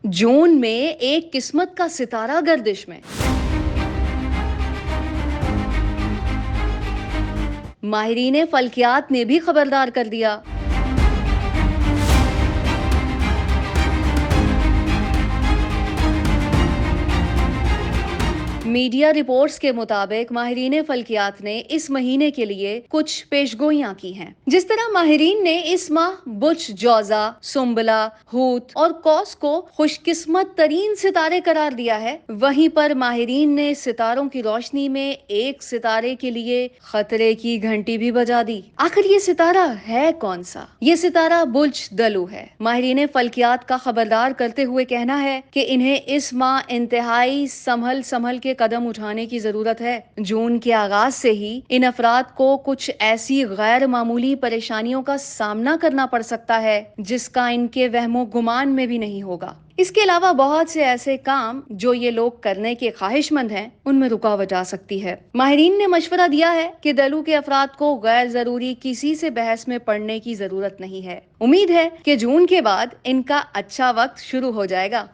जून में एक किस्मत का सितारा गर्दिश में। माहिरीन फल्कियात ने भी खबरदार कर दिया। मीडिया रिपोर्ट्स के मुताबिक माहिरीन फल्कियात ने इस महीने के लिए कुछ पेशगोइयां की हैं। जिस तरह माहिरीन ने इस माह बुच, जौजा, सुम्बला, हूत और कौस को खुशकिस्मत तरीन सितारे करार दिया है, वहीं पर माहिरीन ने सितारों की रोशनी में एक सितारे के लिए खतरे की घंटी भी बजा दी। आखिर ये सितारा है कौन सा? ये सितारा बुच दलू है। माहिरीन फल्कियात का खबरदार करते हुए कहना है कि इन्हें इस माह इंतहाई संभल के कदम उठाने की जरूरत है। जून के आगाज से ही इन अफराद को कुछ ऐसी गैर मामूली परेशानियों का सामना करना पड़ सकता है जिसका इनके वहमो गुमान में भी नहीं होगा। इसके अलावा बहुत से ऐसे काम जो ये लोग करने के ख्वाहिशमंद हैं, उनमें रुकावट आ सकती है। माहिरीन ने मशवरा दिया है कि दलू के अफराद को गैर जरूरी किसी से बहस में पड़ने की जरूरत नहीं है। उम्मीद है कि जून के बाद इनका अच्छा वक्त शुरू हो जाएगा।